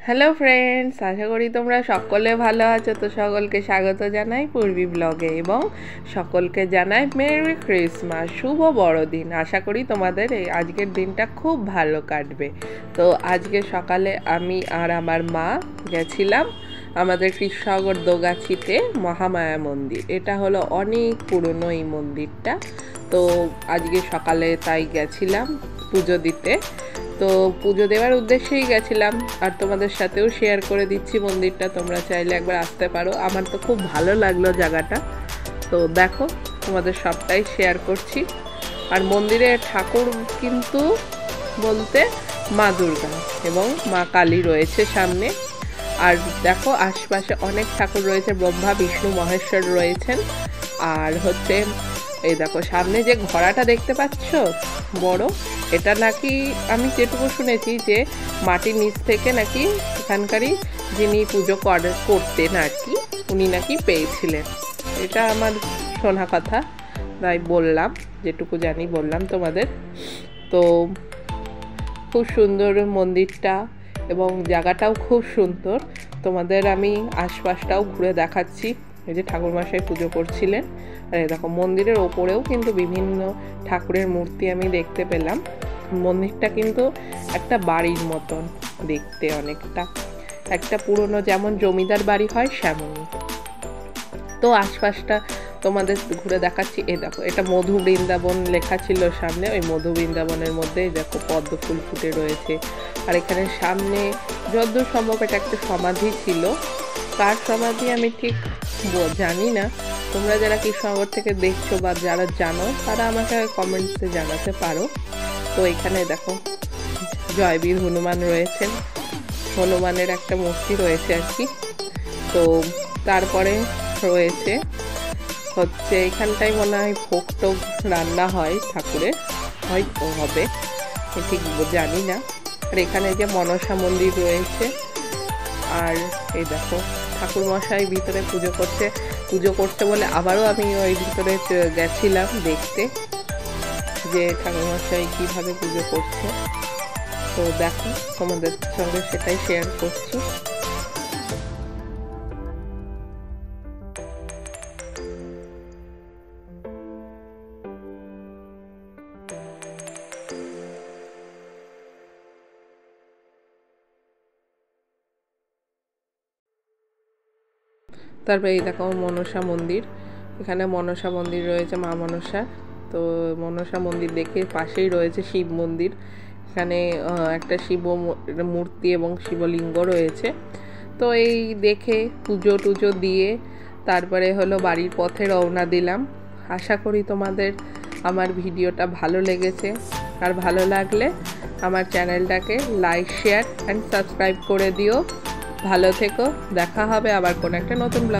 Hello friends, আশা করি তোমরা সকলে ভালো আছো। তো সকলকে স্বাগত জানাই পূর্বী ব্লগে এবং সকলকে জানাই মেরি ক্রিসমাস, শুভ বড়দিন। আশা করি তোমাদের এই আজকের দিনটা খুব ভালো কাটবে। তো আজকে সকালে আমি আর আমার মা গেছিলাম আমাদের কৃষ্ণনগর দোগাছিতে মহামায়া মন্দির। এটা হলো অনেক পুরনো এই মন্দিরটা। তো আজকে সকালে তাই গেছিলাম পুজো দিতে। তো পুজো দেওয়ার উদ্দেশ্যেই গেছিলাম, আর তোমাদের সাথেও শেয়ার করে দিচ্ছি মন্দিরটা। তোমরা চাইলে একবার আসতে পারো। আমার তো খুব ভালো লাগলো জায়গাটা। তো দেখো, তোমাদের সবটাই শেয়ার করছি। আর মন্দিরে ঠাকুর কিন্তু বলতে মা দুর্গা এবং মা কালী রয়েছে সামনে। আর দেখো আশপাশে অনেক ঠাকুর রয়েছে, ব্রহ্মা বিষ্ণু মহেশ্বর রয়েছেন। আর হচ্ছে এই দেখো সামনে যে ঘোড়াটা দেখতে পাচ্ছ বড়, এটা নাকি আমি যেটুকু শুনেছি যে মাটির নিচ থেকে নাকি এখানকারই যিনি পুজো করতেন আর কি, উনি নাকি পেয়েছিলেন। এটা আমার শোনা কথা, তাই বললাম, যেটুকু জানি বললাম তোমাদের। তো খুব সুন্দর মন্দিরটা এবং জায়গাটাও খুব সুন্দর। তোমাদের আমি আশপাশটাও ঘুরে দেখাচ্ছি। এই যে ঠাকুরমশাই পুজো করছিলেন। আর দেখো মন্দিরের ওপরেও কিন্তু বিভিন্ন ঠাকুরের মূর্তি আমি দেখতে পেলাম। মন্দিরটা কিন্তু একটা বাড়ির মতন দেখতে, অনেকটা একটা পুরনো যেমন জমিদার বাড়ি হয় সেমনই। তো আশপাশটা তোমাদের ঘুরে দেখাচ্ছি। এ দেখো, এটা মধু বৃন্দাবন লেখা ছিল সামনে। ওই মধু বৃন্দাবনের মধ্যে দেখো পদ্ম ফুল ফুটে রয়েছে। আর এখানে সামনে যতদূর সম্ভব এটা একটা সমাধি ছিল। কার সমাধি আমি ঠিক জানি না। তোমরা যারা কৃষ্ণনগর থেকে দেখছো বা যারা জানো তারা আমাকে কমেন্টসে জানাতে পারো। তো এখানে দেখো জয়বীর হনুমান রয়েছেন, হনুমানের একটা মূর্তি রয়েছে আর কি। তো তারপরে রয়েছে হচ্ছে এখানটাই মনে হয় ভোগ টোগ রান্না হয় ঠাকুরের, হয়তো হবে, ঠিক জানি না। আর এখানে যে মনসা মন্দির রয়েছে। আর এই দেখো ঠাকুর মশাই ভিতরে পুজো করতে বলে আবারও আমি ওই ভিতরে গেছিলাম দেখতে যে ঠাকুর মশাই কীভাবে পুজো করছে। তো দেখো তোমাদের সঙ্গে সেটাই শেয়ার করছি। তারপরে এই দেখো মনসা মন্দির। এখানে মনসা মন্দির রয়েছে, মা মনসা। তো মনসা মন্দির দেখে পাশেই রয়েছে শিব মন্দির। এখানে একটা শিব মূর্তি এবং শিবলিঙ্গ রয়েছে। তো এই দেখে পুজো টুজো দিয়ে তারপরে হলো বাড়ির পথে রওনা দিলাম। আশা করি তোমাদের আমার ভিডিওটা ভালো লেগেছে। আর ভালো লাগলে আমার চ্যানেলটাকে লাইক, শেয়ার অ্যান্ড সাবস্ক্রাইব করে দিও। ভালো থেকো, দেখা হবে আবার কোনো একটা নতুন ব্লগ।